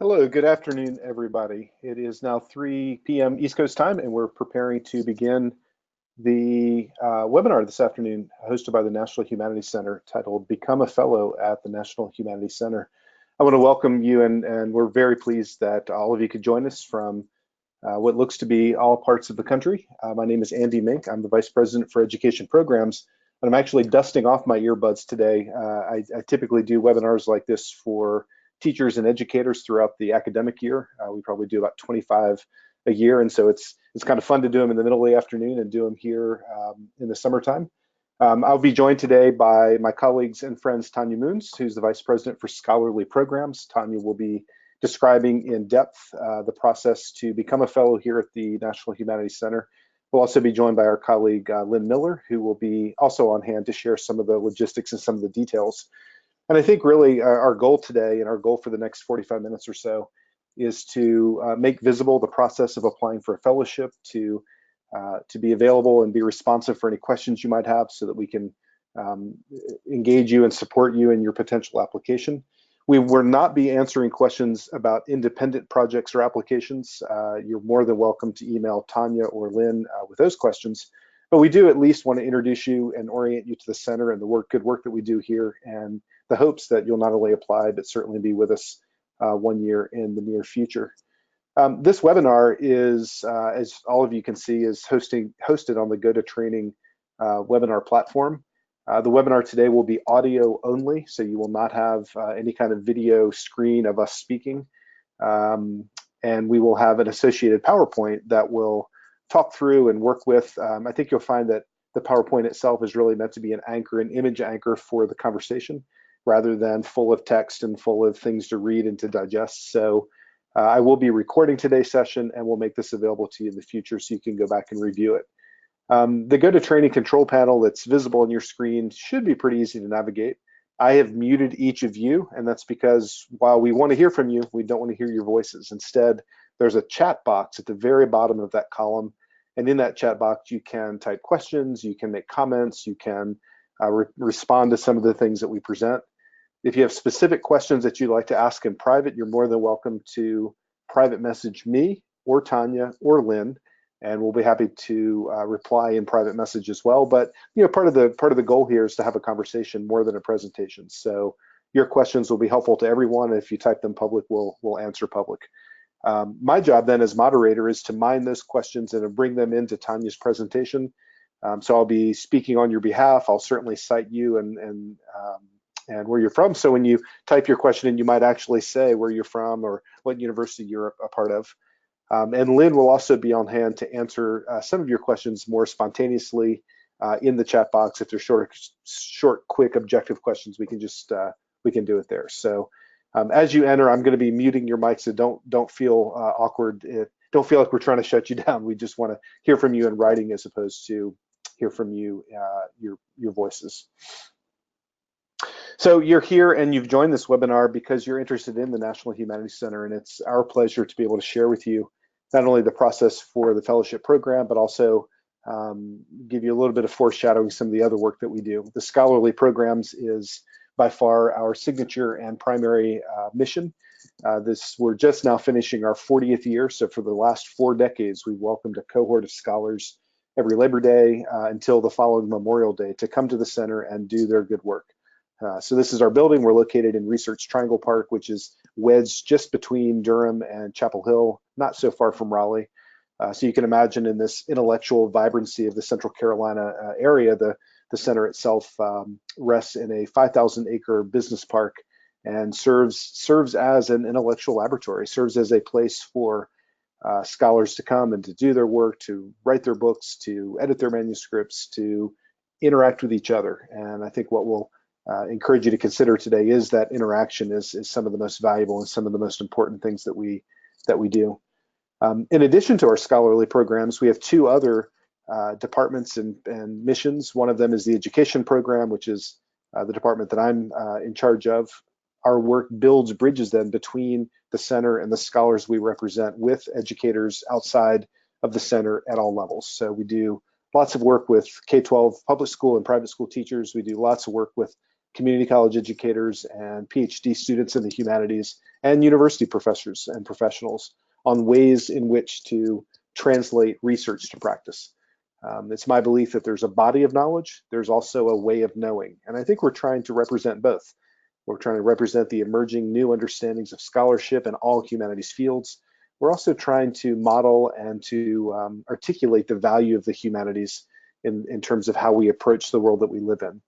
Hello, good afternoon, everybody. It is now 3 p.m. East Coast time, and we're preparing to begin the webinar this afternoon, hosted by the National Humanities Center, titled Become a Fellow at the National Humanities Center. I want to welcome you, and we're very pleased that all of you could join us from what looks to be all parts of the country. My name is Andy Mink. I'm the Vice President for Education Programs, and I'm actually dusting off my earbuds today. I typically do webinars like this for teachers and educators throughout the academic year. We probably do about 25 a year, and so it's kind of fun to do them in the middle of the afternoon and do them here in the summertime. I'll be joined today by my colleagues and friends, Tanya Moons, who's the Vice President for Scholarly Programs. Tanya will be describing in depth the process to become a fellow here at the National Humanities Center. We'll also be joined by our colleague, Lynn Miller, who will be also on hand to share some of the logistics and some of the details. And I think really our goal today and our goal for the next 45 minutes or so is to make visible the process of applying for a fellowship, to be available and be responsive for any questions you might have so that we can engage you and support you in your potential application. We will not be answering questions about independent projects or applications. You're more than welcome to email Tanya or Lynn with those questions. But we do at least want to introduce you and orient you to the center and the good work that we do here, and the hopes that you'll not only apply, but certainly be with us 1 year in the near future. This webinar is, as all of you can see, is hosted on the GoToTraining webinar platform. The webinar today will be audio only, so you will not have any kind of video screen of us speaking. And we will have an associated PowerPoint that will talk through and work with. I think you'll find that the PowerPoint itself is really meant to be an anchor, an image anchor for the conversation, rather than full of text and full of things to read and to digest. So I will be recording today's session, and we'll make this available to you in the future so you can go back and review it. The GoToTraining control panel that's visible on your screen should be pretty easy to navigate. I have muted each of you, and that's because while we want to hear from you, we don't want to hear your voices. Instead, there's a chat box at the very bottom of that column, and in that chat box, you can type questions, you can make comments, you can respond to some of the things that we present. If you have specific questions that you'd like to ask in private, you're more than welcome to private message me or Tanya or Lynn, and we'll be happy to reply in private message as well. But part of the goal here is to have a conversation more than a presentation. So your questions will be helpful to everyone. If you type them public, we'll answer public. My job then as moderator is to mine those questions and to bring them into Tanya's presentation. So I'll be speaking on your behalf. I'll certainly cite you and where you're from. So when you type your question in, you might actually say where you're from or what university you're a part of. And Lynn will also be on hand to answer some of your questions more spontaneously in the chat box. If they're short, quick, objective questions, we can just we can do it there. So as you enter, I'm going to be muting your mic, so don't feel awkward. Don't feel like we're trying to shut you down. We just want to hear from you in writing as opposed to hear from you your voices. So you're here and you've joined this webinar because you're interested in the National Humanities Center, and it's our pleasure to be able to share with you not only the process for the fellowship program, but also give you a little bit of foreshadowing some of the other work that we do. The scholarly programs is by far our signature and primary mission. We're just now finishing our 40th year, so for the last 4 decades, we've welcomed a cohort of scholars every Labor Day until the following Memorial Day to come to the center and do their good work. So this is our building. We're located in Research Triangle Park, which is wedged just between Durham and Chapel Hill, not so far from Raleigh. So you can imagine in this intellectual vibrancy of the Central Carolina area, the center itself rests in a 5,000-acre business park and serves as an intellectual laboratory, serves as a place for scholars to come and to do their work, to write their books, to edit their manuscripts, to interact with each other. And I think what we'll encourage you to consider today is that interaction is some of the most valuable and some of the most important things that we do. In addition to our scholarly programs, we have 2 other departments and missions. One of them is the education program, which is the department that I'm in charge of. Our work builds bridges then between the center and the scholars we represent with educators outside of the center at all levels. So we do lots of work with K-12 public school and private school teachers. We do lots of work with community college educators and PhD students in the humanities and university professors and professionals on ways in which to translate research to practice. It's my belief that there's a body of knowledge, there's also a way of knowing, and I think we're trying to represent both. We're trying to represent the emerging new understandings of scholarship in all humanities fields. We're also trying to model and to articulate the value of the humanities in terms of how we approach the world that we live in.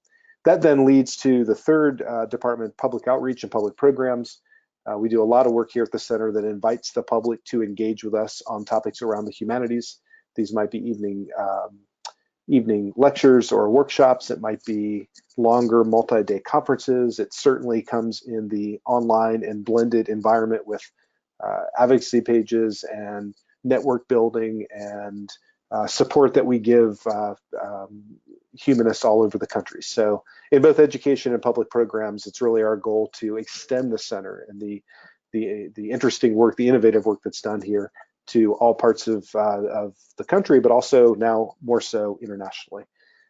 That then leads to the third department, public outreach and public programs. We do a lot of work here at the center that invites the public to engage with us on topics around the humanities. These might be evening lectures or workshops. It might be longer multi-day conferences. It certainly comes in the online and blended environment with advocacy pages and network building and support that we give humanists all over the country. So in both education and public programs, it's really our goal to extend the center and the interesting work, the innovative work that's done here to all parts of the country, but also now more so internationally.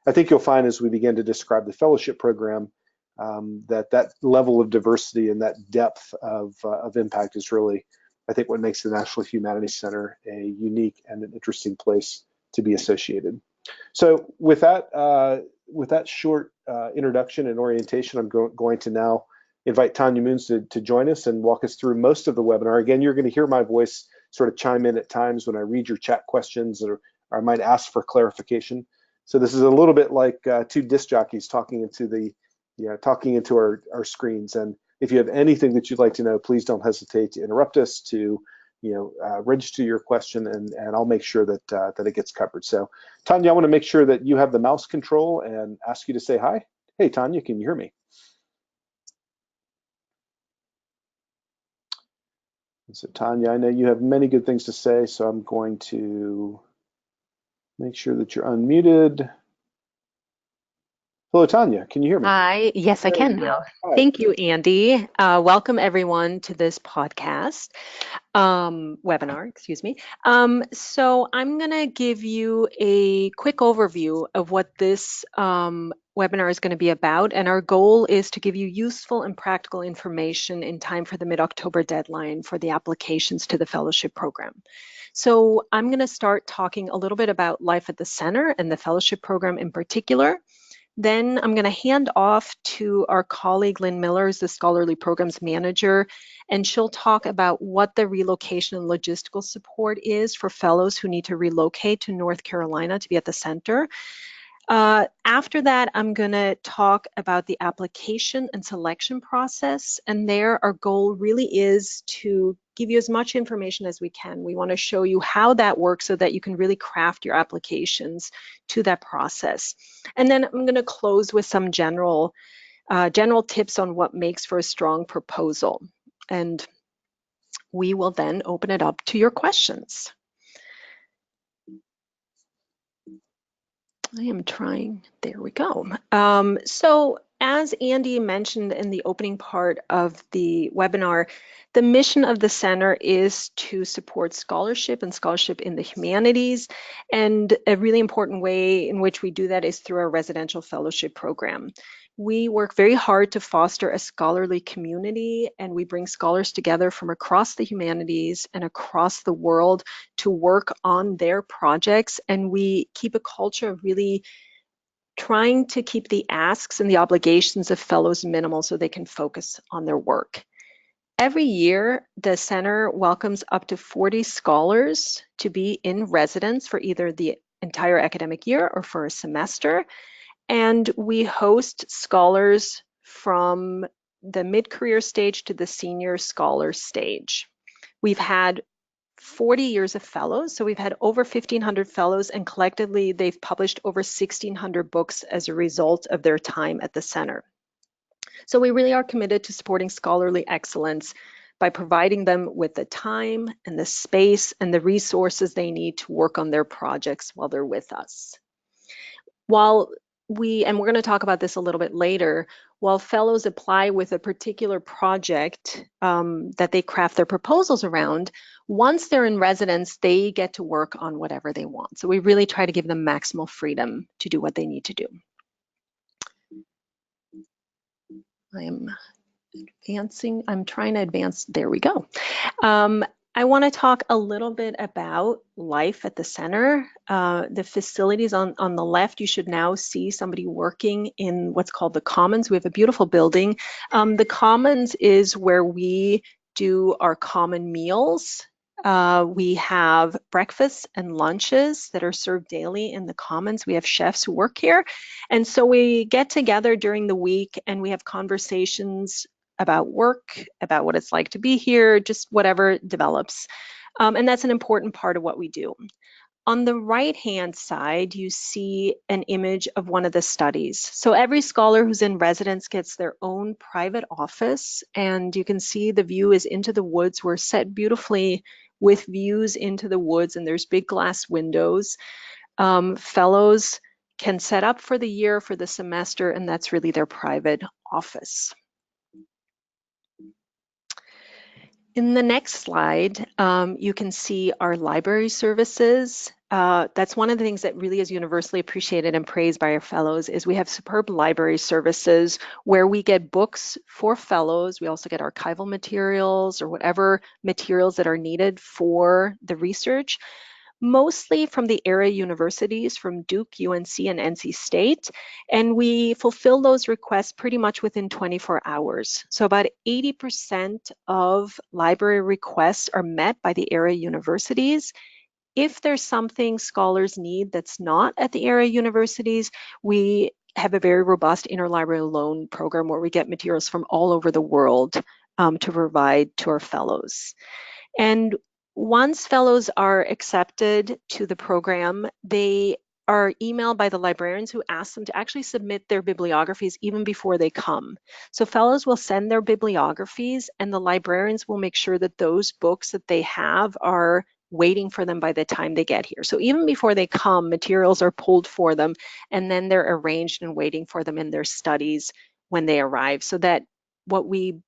I think you'll find as we begin to describe the fellowship program that level of diversity and that depth of impact is really, I think, what makes the National Humanities Center a unique and an interesting place to be associated. So with that short introduction and orientation, I'm going to now invite Tanya Moons to join us and walk us through most of the webinar. Again, you're going to hear my voice sort of chime in at times when I read your chat questions, or I might ask for clarification. So this is a little bit like two disc jockeys talking into our screens. And if you have anything that you'd like to know, please don't hesitate to interrupt us, to register your question, and I'll make sure that it gets covered. So Tanya, I want to make sure that you have the mouse control and ask you to say hi. Hey Tanya, can you hear me? So Tanya, I know you have many good things to say, so I'm going to make sure that you're unmuted. Hello, Tanya, can you hear me? Hi, yes, I can now. Hi. Thank you, Andy. Welcome everyone to this podcast, webinar, excuse me. So I'm gonna give you a quick overview of what this webinar is going to be about, and our goal is to give you useful and practical information in time for the mid-October deadline for the applications to the fellowship program. So I'm going to start talking a little bit about life at the center and the fellowship program in particular. Then I'm going to hand off to our colleague Lynn Miller, who's the Scholarly Programs Manager, and she'll talk about what the relocation and logistical support is for fellows who need to relocate to North Carolina to be at the center. After that, I'm going to talk about the application and selection process, and there our goal really is to give you as much information as we can. We want to show you how that works so that you can really craft your applications to that process. And then I'm going to close with some general tips on what makes for a strong proposal. And we will then open it up to your questions. I am trying, there we go. So as Andy mentioned in the opening part of the webinar, the mission of the center is to support scholarship and scholarship in the humanities. And a really important way in which we do that is through our residential fellowship program. We work very hard to foster a scholarly community, and we bring scholars together from across the humanities and across the world to work on their projects. And we keep a culture of really trying to keep the asks and the obligations of fellows minimal so they can focus on their work. Every year, the center welcomes up to 40 scholars to be in residence for either the entire academic year or for a semester. And we host scholars from the mid-career stage to the senior scholar stage. We've had 40 years of fellows, so we've had over 1,500 fellows, and collectively they've published over 1,600 books as a result of their time at the center. So we really are committed to supporting scholarly excellence by providing them with the time and the space and the resources they need to work on their projects while they're with us. And we're going to talk about this a little bit later, while fellows apply with a particular project that they craft their proposals around, once they're in residence, they get to work on whatever they want. So we really try to give them maximal freedom to do what they need to do. I'm advancing. I'm trying to advance. There we go. I want to talk a little bit about life at the center. The facilities on the left, you should now see somebody working in what's called the Commons. We have a beautiful building. The Commons is where we do our common meals. We have breakfasts and lunches that are served daily in the Commons. We have chefs who work here. And so we get together during the week and we have conversations about work, about what it's like to be here, just whatever develops. And that's an important part of what we do. On the right-hand side, you see an image of one of the studies. So every scholar who's in residence gets their own private office, and you can see the view is into the woods. We're set beautifully with views into the woods, and there's big glass windows. Fellows can set up for the year, for the semester, and that's really their private office. In the next slide, you can see our library services. That's one of the things that really is universally appreciated and praised by our fellows is we have superb library services where we get books for fellows. We also get archival materials or whatever materials that are needed for the research, mostly from the area universities, from Duke, UNC, and NC State. And we fulfill those requests pretty much within 24 hours. So about 80% of library requests are met by the area universities. If there's something scholars need that's not at the area universities, we have a very robust interlibrary loan program where we get materials from all over the world to provide to our fellows. And once fellows are accepted to the program, they are emailed by the librarians who ask them to actually submit their bibliographies even before they come. So fellows will send their bibliographies and the librarians will make sure that those books that they have are waiting for them by the time they get here. So even before they come, materials are pulled for them and then they're arranged and waiting for them in their studies when they arrive. So that what we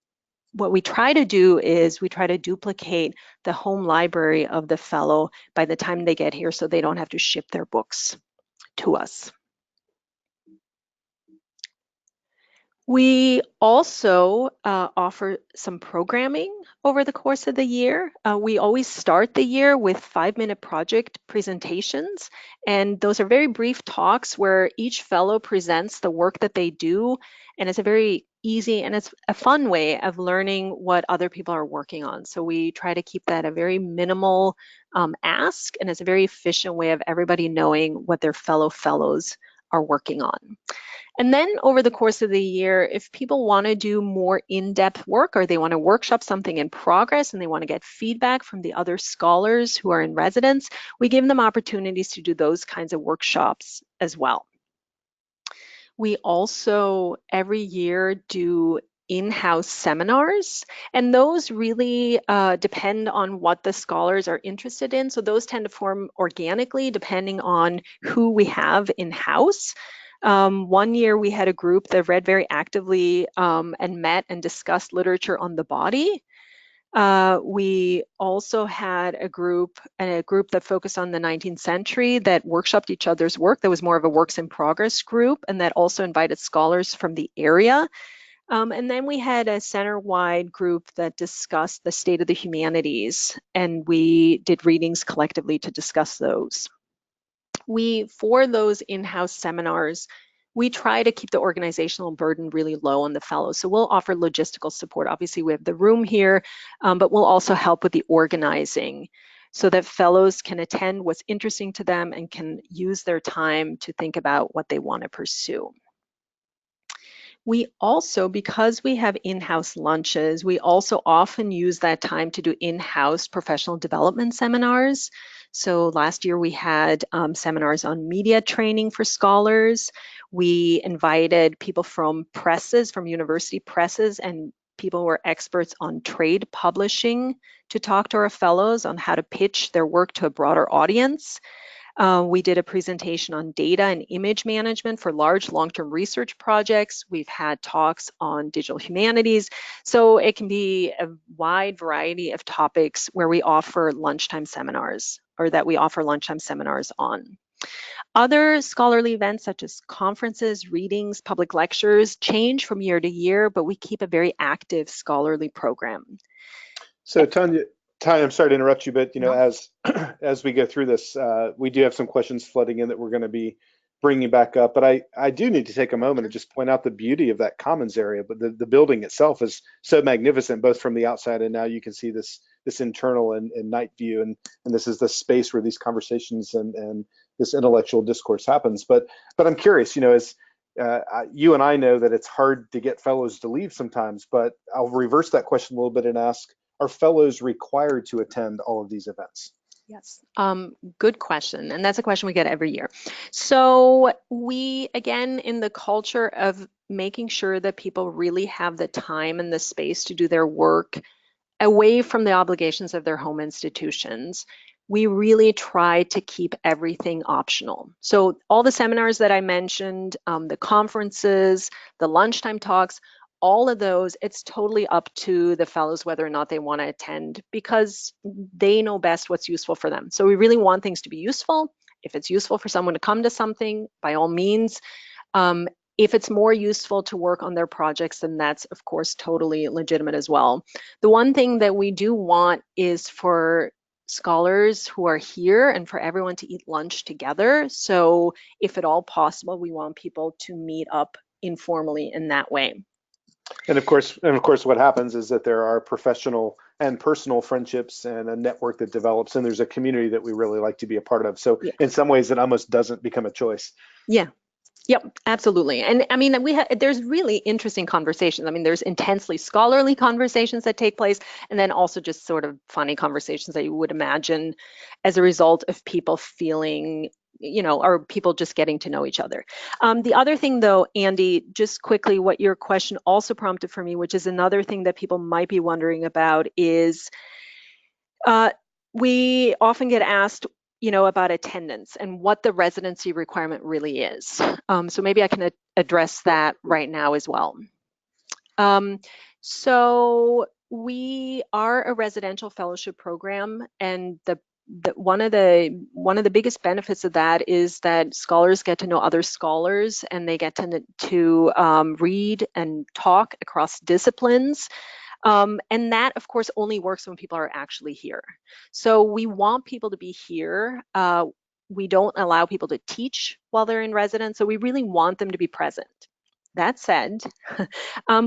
try to do is we try to duplicate the home library of the fellow by the time they get here so they don't have to ship their books to us. We also offer some programming over the course of the year. We always start the year with 5-minute project presentations, and those are very brief talks where each fellow presents the work that they do, and it's a very easy and it's a fun way of learning what other people are working on. So we try to keep that a very minimal ask, and it's a very efficient way of everybody knowing what their fellow fellows are working on. And then over the course of the year, if people want to do more in-depth work or they want to workshop something in progress and they want to get feedback from the other scholars who are in residence, we give them opportunities to do those kinds of workshops as well. We also every year do in-house seminars, and those really depend on what the scholars are interested in. So those tend to form organically depending on who we have in-house. One year we had a group that read very actively and met and discussed literature on the body. We also had a group that focused on the 19th century that workshopped each other's work. That was more of a works in progress group, and that also invited scholars from the area. And then we had a center-wide group that discussed the state of the humanities, and we did readings collectively to discuss those. For those in-house seminars, we try to keep the organizational burden really low on the fellows. So we'll offer logistical support. Obviously, we have the room here, but we'll also help with the organizing so that fellows can attend what's interesting to them and can use their time to think about what they want to pursue. We also, because we have in-house lunches, we also often use that time to do in-house professional development seminars. So last year we had seminars on media training for scholars. We invited people from presses, from university presses, and people who are experts on trade publishing to talk to our fellows on how to pitch their work to a broader audience. We did a presentation on data and image management for large long-term research projects. We've had talks on digital humanities. So it can be a wide variety of topics where we offer lunchtime seminars, or that we offer lunchtime seminars on. Other scholarly events such as conferences, readings, public lectures change from year to year, but we keep a very active scholarly program. So Tanya, I'm sorry to interrupt you, but No. as as we go through this, we do have some questions flooding in that we're going to be bringing back up. But I do need to take a moment and just point out the beauty of that commons area. But the building itself is so magnificent, both from the outside and now you can see this internal and night view, and this is the space where these conversations and this intellectual discourse happens. But I'm curious, as you and I know that it's hard to get fellows to leave sometimes, but I'll reverse that question a little bit and ask, are fellows required to attend all of these events? Yes, good question. And that's a question we get every year. So we, again, in the culture of making sure that people really have the time and the space to do their work away from the obligations of their home institutions, we really try to keep everything optional. So all the seminars that I mentioned, the conferences, the lunchtime talks, all of those, it's totally up to the fellows whether or not they want to attend because they know best what's useful for them. So we really want things to be useful. If it's useful for someone to come to something, by all means. If it's more useful to work on their projects, then that's, of course, totally legitimate as well. The one thing that we do want is for scholars who are here and for everyone to eat lunch together. So if at all possible, we want people to meet up informally in that way. And of course, what happens is that there are professional and personal friendships and a network that develops, and there's a community that we really like to be a part of. So Yeah. in some ways, it almost doesn't become a choice. Yeah. Yep, absolutely. And I mean, there's really interesting conversations. I mean, there's intensely scholarly conversations that take place, and then also just sort of funny conversations that you would imagine as a result of people feeling, or people just getting to know each other. The other thing, though, Andy, just quickly, what your question also prompted for me, which is another thing that people might be wondering about, is we often get asked, about attendance and what the residency requirement really is. So maybe I can address that right now as well. So we are a residential fellowship program, and one of the biggest benefits of that is that scholars get to know other scholars, and they get to read and talk across disciplines. And that, of course, only works when people are actually here. So we want people to be here. We don't allow people to teach while they're in residence, so we really want them to be present. That said,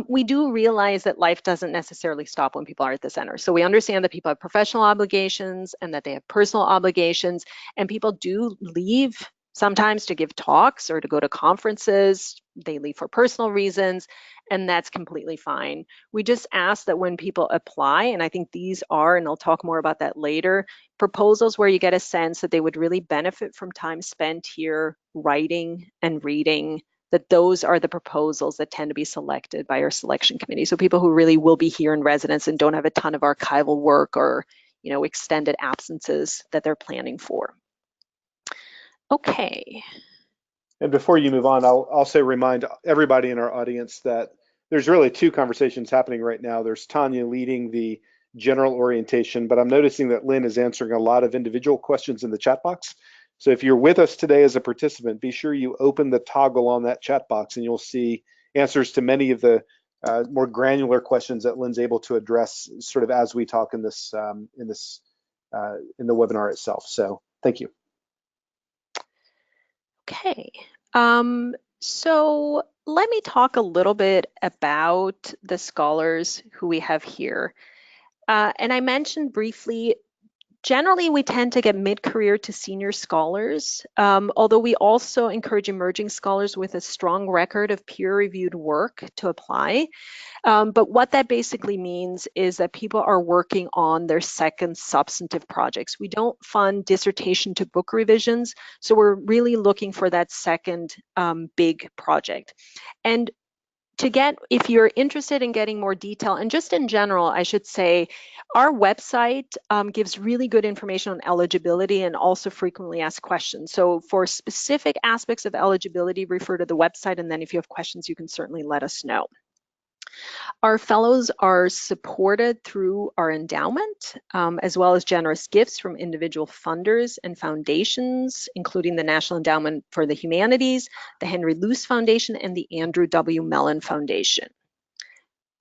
we do realize that life doesn't necessarily stop when people are at the center. So we understand that people have professional obligations and that they have personal obligations, and people do leave sometimes to give talks or to go to conferences. They leave for personal reasons, and that's completely fine. We just ask that when people apply, and I think these are, and I'll talk more about that later, proposals where you get a sense that they would really benefit from time spent here writing and reading, that those are the proposals that tend to be selected by our selection committee. So people who really will be here in residence and don't have a ton of archival work or extended absences that they're planning for. Okay. And before you move on, I'll also remind everybody in our audience that there's really two conversations happening right now. There's Tanya leading the general orientation, but I'm noticing that Lynn is answering a lot of individual questions in the chat box. So if you're with us today as a participant, be sure you open the toggle on that chat box and you'll see answers to many of the more granular questions that Lynn's able to address sort of as we talk in this in the webinar itself. So thank you. Okay. So let me talk a little bit about the scholars who we have here. And I mentioned briefly, generally, we tend to get mid-career to senior scholars, although we also encourage emerging scholars with a strong record of peer-reviewed work to apply. But what that basically means is that people are working on their second substantive projects. We don't fund dissertation to book revisions, so we're really looking for that second big project. And if you're interested in getting more detail, and just in general, I should say, our website gives really good information on eligibility and also frequently asked questions. So for specific aspects of eligibility, refer to the website, and then if you have questions, you can certainly let us know. Our fellows are supported through our endowment, as well as generous gifts from individual funders and foundations, including the National Endowment for the Humanities, the Henry Luce Foundation, and the Andrew W. Mellon Foundation.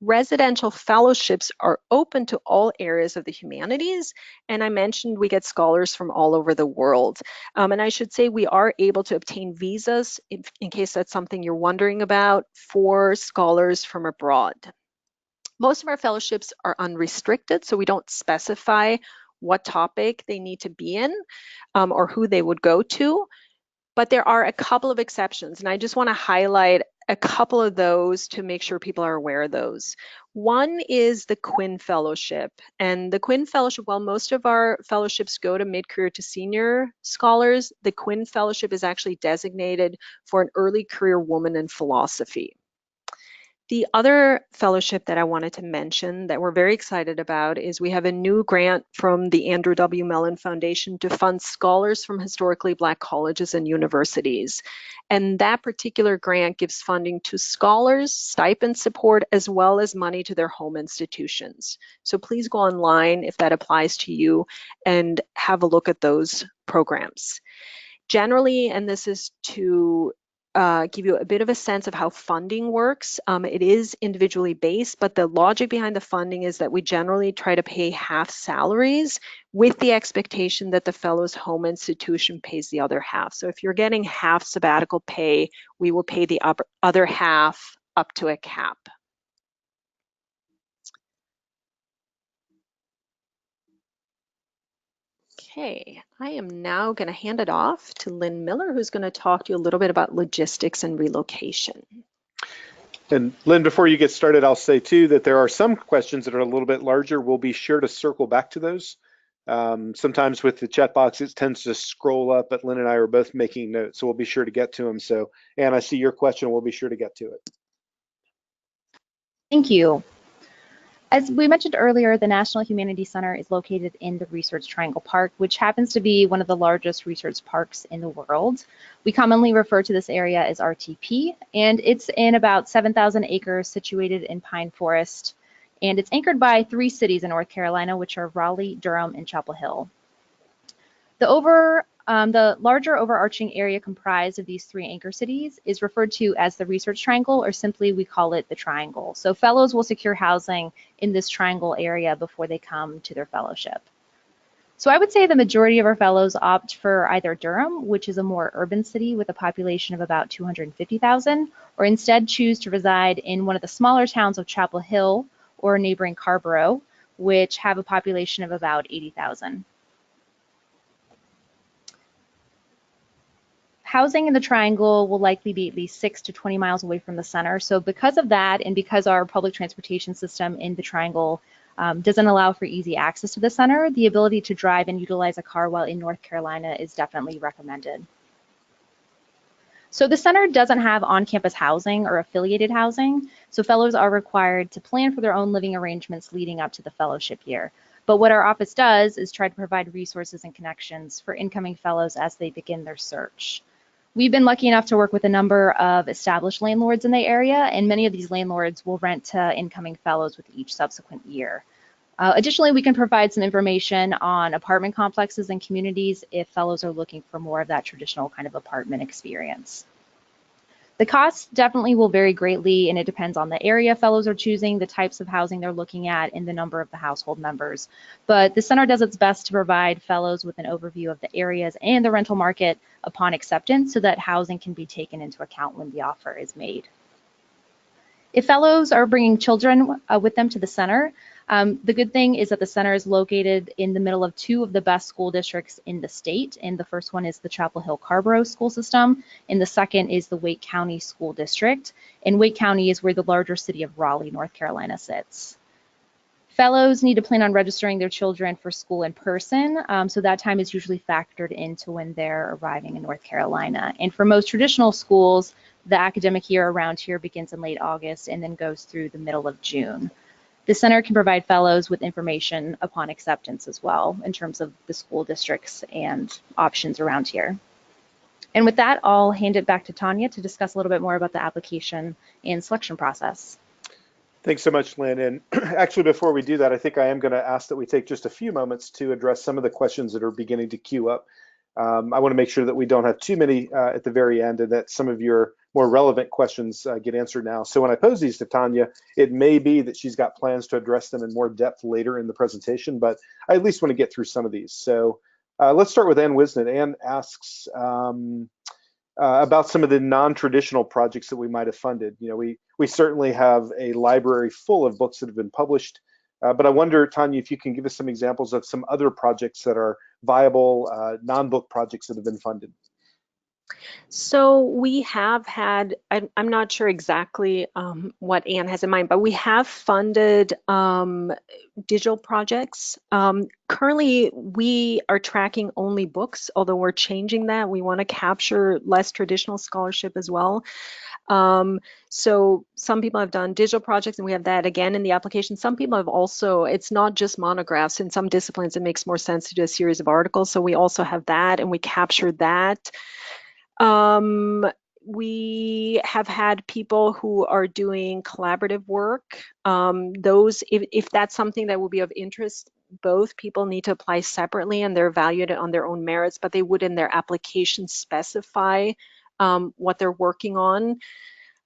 Residential fellowships are open to all areas of the humanities, and I mentioned we get scholars from all over the world. And I should say we are able to obtain visas, in case that's something you're wondering about, for scholars from abroad. Most of our fellowships are unrestricted, so we don't specify what topic they need to be in or who they would go to, but there are a couple of exceptions, and I just want to highlight a couple of those to make sure people are aware of those. One is the Quinn Fellowship, and the Quinn Fellowship, while most of our fellowships go to mid-career to senior scholars, the Quinn Fellowship is actually designated for an early career woman in philosophy. The other fellowship that I wanted to mention that we're very excited about is we have a new grant from the Andrew W. Mellon Foundation to fund scholars from historically Black colleges and universities. And that particular grant gives funding to scholars, stipend support, as well as money to their home institutions. So please go online if that applies to you and have a look at those programs. Generally, and this is to give you a bit of a sense of how funding works. It is individually based, but the logic behind the funding is that we generally try to pay half salaries with the expectation that the fellow's home institution pays the other half. So if you're getting half sabbatical pay, we will pay the other half up to a cap. Okay, I am now going to hand it off to Lynn Miller, who's going to talk to you a little bit about logistics and relocation. And Lynn, before you get started, I'll say too that there are some questions that are a little bit larger. We'll be sure to circle back to those. Sometimes with the chat box, it tends to scroll up, but Lynn and I are both making notes, so we'll be sure to get to them. So, Anne, I see your question. We'll be sure to get to it. Thank you. As we mentioned earlier, the National Humanities Center is located in the Research Triangle Park, which happens to be one of the largest research parks in the world. We commonly refer to this area as RTP, and it's in about 7,000 acres situated in Pine Forest, and it's anchored by 3 cities in North Carolina, which are Raleigh, Durham, and Chapel Hill. The larger overarching area comprised of these 3 anchor cities is referred to as the Research Triangle, or simply we call it the Triangle. So fellows will secure housing in this triangle area before they come to their fellowship. So I would say the majority of our fellows opt for either Durham, which is a more urban city with a population of about 250,000, or instead choose to reside in one of the smaller towns of Chapel Hill or neighboring Carborough, which have a population of about 80,000. Housing in the Triangle will likely be at least 6 to 20 miles away from the center. So because of that, and because our public transportation system in the Triangle doesn't allow for easy access to the center, the ability to drive and utilize a car while in North Carolina is definitely recommended. So the center doesn't have on-campus housing or affiliated housing, so fellows are required to plan for their own living arrangements leading up to the fellowship year. But what our office does is try to provide resources and connections for incoming fellows as they begin their search. We've been lucky enough to work with a number of established landlords in the area, and many of these landlords will rent to incoming fellows with each subsequent year. Additionally, we can provide some information on apartment complexes and communities if fellows are looking for more of that traditional kind of apartment experience. The costs definitely will vary greatly, and it depends on the area fellows are choosing, the types of housing they're looking at, and the number of the household members. But the center does its best to provide fellows with an overview of the areas and the rental market upon acceptance so that housing can be taken into account when the offer is made. If fellows are bringing children with them to the center, the good thing is that the center is located in the middle of 2 of the best school districts in the state. And the first one is the Chapel Hill Carborough school system, and the second is the Wake County School District. And Wake County is where the larger city of Raleigh, North Carolina sits. Fellows need to plan on registering their children for school in person, so that time is usually factored into when they're arriving in North Carolina. And for most traditional schools, the academic year around here begins in late August and then goes through the middle of June. The center can provide fellows with information upon acceptance as well in terms of the school districts and options around here. And with that, I'll hand it back to Tanya to discuss a little bit more about the application and selection process. Thanks so much, Lynn. And actually, before we do that, I think I am going to ask that we take just a few moments to address some of the questions that are beginning to queue up. I want to make sure that we don't have too many at the very end, and that some of your more relevant questions get answered now. So when I pose these to Tanya, it may be that she's got plans to address them in more depth later in the presentation, but I at least want to get through some of these. So let's start with Ann Wisnett. Ann asks about some of the non-traditional projects that we might have funded. You know, we certainly have a library full of books that have been published, but I wonder, Tanya, if you can give us some examples of some other projects that are viable non-book projects that have been funded. So we have had, I'm not sure exactly what Anne has in mind, but we have funded digital projects. Currently, we are tracking only books, although we're changing that. We want to capture less traditional scholarship as well. So some people have done digital projects, and we have that again in the application. Some people have also, it's not just monographs. In some disciplines, it makes more sense to do a series of articles. So we also have that, and we capture that. We have had people who are doing collaborative work. Those, if that's something that will be of interest, both people need to apply separately, and they're evaluated on their own merits, but they would in their application specify what they're working on.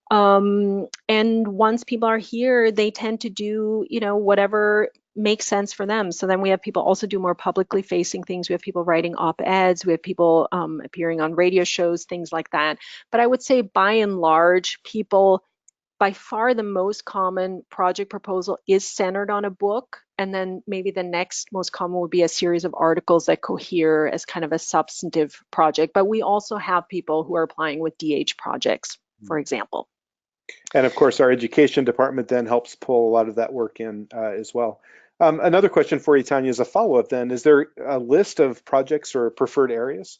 And once people are here, they tend to do, you know, whatever makes sense for them. So then we have people also do more publicly facing things. We have people writing op-eds. We have people appearing on radio shows, things like that. But I would say by and large, people, by far the most common project proposal is centered on a book. And then maybe the next most common would be a series of articles that cohere as kind of a substantive project. But we also have people who are applying with DH projects, for example. And of course, our education department then helps pull a lot of that work in as well. Another question for you, Tanya, as a follow-up then, is there a list of projects or preferred areas?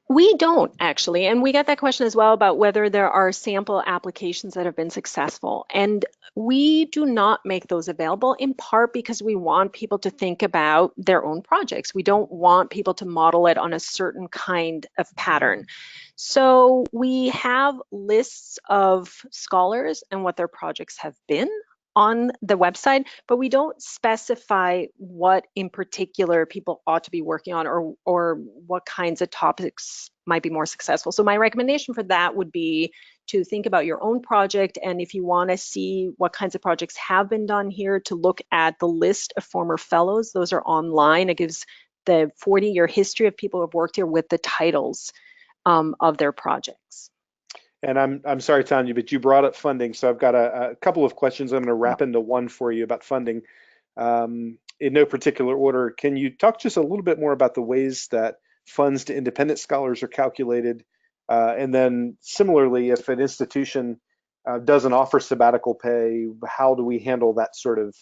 We don't actually, and we get that question as well about whether there are sample applications that have been successful. And we do not make those available, in part because we want people to think about their own projects. We don't want people to model it on a certain kind of pattern. So we have lists of scholars and what their projects have been on the website, but we don't specify what in particular people ought to be working on, or what kinds of topics might be more successful. So my recommendation for that would be to think about your own project, and if you want to see what kinds of projects have been done here, to look at the list of former fellows. Those are online. It gives the 40-year history of people who have worked here with the titles of their projects. And I'm sorry, Tanya, but you brought up funding, so I've got a couple of questions I'm going to wrap into one for you about funding. In no particular order, can you talk just a little bit more about the ways that funds to independent scholars are calculated? And then similarly, if an institution doesn't offer sabbatical pay, how do we handle that sort of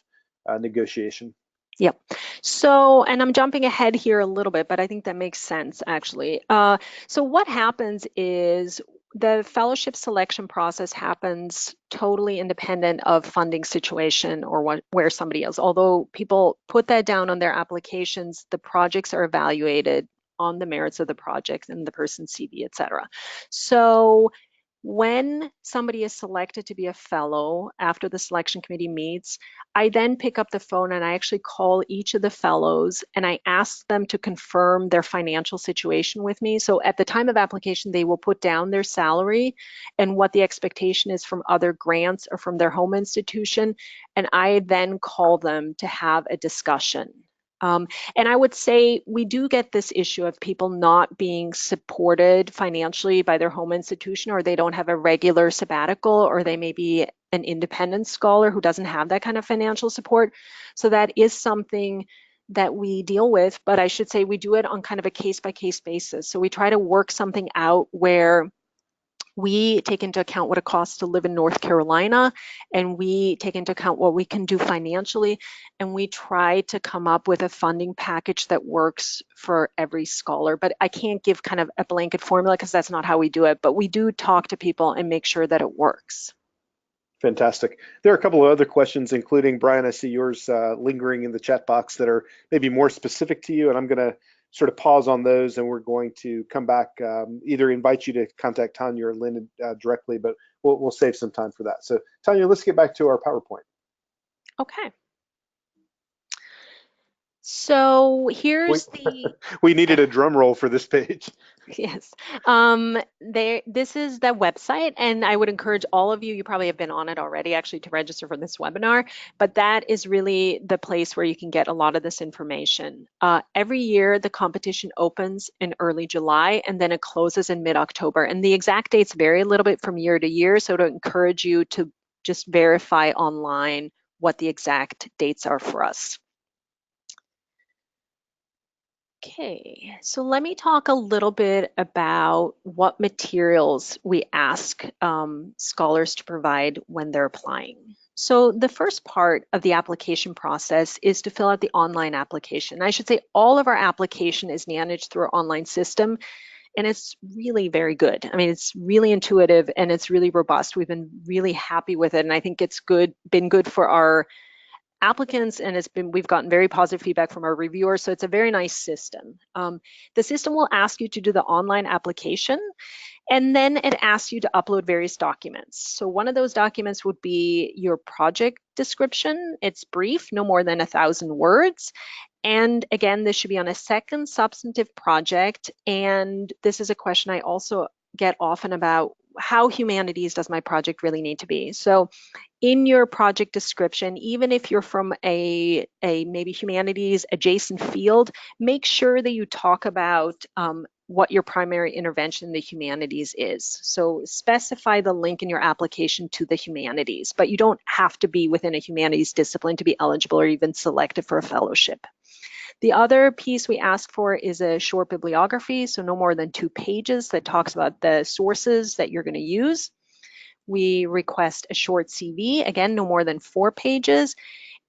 negotiation? Yep. So, and I'm jumping ahead here a little bit, but I think that makes sense actually. So what happens is the fellowship selection process happens totally independent of funding situation or where somebody is. Although people put that down on their applications, the projects are evaluated on the merits of the project and the person's CV, et cetera. So when somebody is selected to be a fellow after the selection committee meets, I then pick up the phone and I actually call each of the fellows and I ask them to confirm their financial situation with me. So at the time of application, they will put down their salary and what the expectation is from other grants or from their home institution. And I then call them to have a discussion. And I would say we do get this issue of people not being supported financially by their home institution, or they don't have a regular sabbatical, or they may be an independent scholar who doesn't have that kind of financial support. So that is something that we deal with, but I should say we do it on kind of a case-by-case basis. So we try to work something out where we take into account what it costs to live in North Carolina, and we take into account what we can do financially, and we try to come up with a funding package that works for every scholar. But I can't give kind of a blanket formula because that's not how we do it, but we do talk to people and make sure that it works. Fantastic. There are a couple of other questions, including, Brian, I see yours lingering in the chat box that are maybe more specific to you, and I'm going to sort of pause on those, and we're going to come back, either invite you to contact Tanya or Lynn directly, but we'll save some time for that. So Tanya, let's get back to our PowerPoint. Okay. So here's we needed a drum roll for this page. Yes. This is the website, and I would encourage all of you, you probably have been on it already actually, to register for this webinar, but that is really the place where you can get a lot of this information. Every year, the competition opens in early July, and then it closes in mid-October. And the exact dates vary a little bit from year to year, so to encourage you to just verify online what the exact dates are for us. Okay, so let me talk a little bit about what materials we ask scholars to provide when they're applying. So the first part of the application process is to fill out the online application. I should say all of our application is managed through our online system, and it's really very good. I mean, it's really intuitive and it's really robust. We've been really happy with it, and I think it's been good for our applicants, and we've gotten very positive feedback from our reviewers, so it's a very nice system. The system will ask you to do the online application, and then it asks you to upload various documents. So one of those documents would be your project description. It's brief, no more than 1,000 words. And again, this should be on a second substantive project. And this is a question I also get often about: how humanities does my project really need to be? So in your project description, even if you're from a maybe humanities adjacent field, make sure that you talk about what your primary intervention in the humanities is. So specify the link in your application to the humanities, but you don't have to be within a humanities discipline to be eligible or even selected for a fellowship. The other piece we ask for is a short bibliography, so no more than 2 pages, that talks about the sources that you're going to use. We request a short CV, again, no more than 4 pages,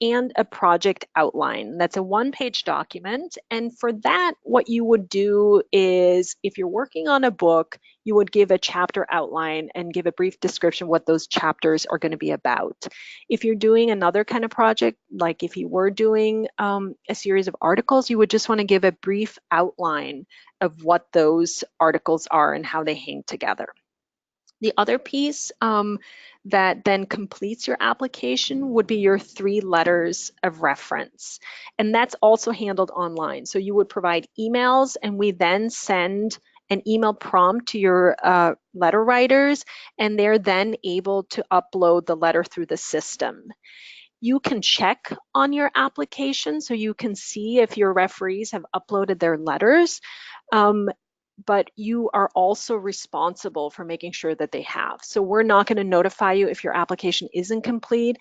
and a project outline. That's a 1-page document. And for that, what you would do is, if you're working on a book, you would give a chapter outline and give a brief description what those chapters are going to be about. If you're doing another kind of project, like if you were doing a series of articles, you would just want to give a brief outline of what those articles are and how they hang together. The other piece that then completes your application would be your 3 letters of reference. And that's also handled online. So you would provide emails, and we then send an email prompt to your letter writers, and they're then able to upload the letter through the system. You can check on your application, so you can see if your referees have uploaded their letters. But you are also responsible for making sure that they have. So we're not going to notify you if your application isn't complete.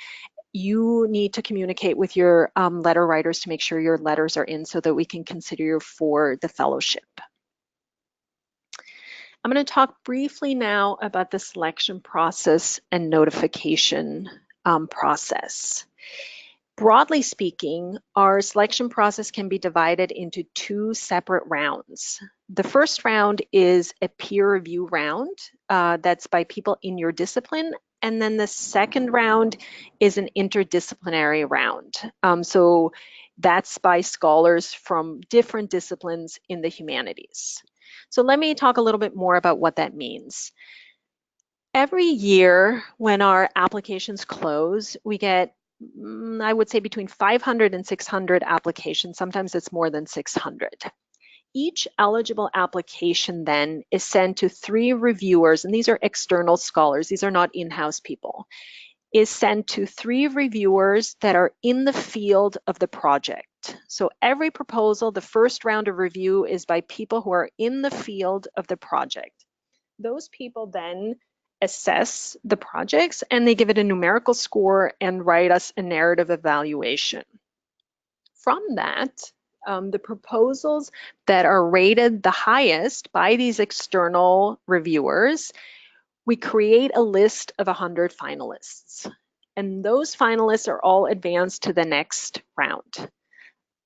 You need to communicate with your letter writers to make sure your letters are in so that we can consider you for the fellowship. I'm going to talk briefly now about the selection process and notification process. Broadly speaking, our selection process can be divided into 2 separate rounds. The first round is a peer review round that's by people in your discipline, and then the second round is an interdisciplinary round. So that's by scholars from different disciplines in the humanities. So let me talk a little bit more about what that means. Every year when our applications close, we get, I would say, between 500 and 600 applications. Sometimes it's more than 600. Each eligible application then is sent to 3 reviewers, and these are external scholars, these are not in-house people, is sent to 3 reviewers that are in the field of the project. So every proposal, the first round of review is by people who are in the field of the project. Those people then assess the projects, and they give it a numerical score and write us a narrative evaluation. From that, the proposals that are rated the highest by these external reviewers, we create a list of 100 finalists. And those finalists are all advanced to the next round.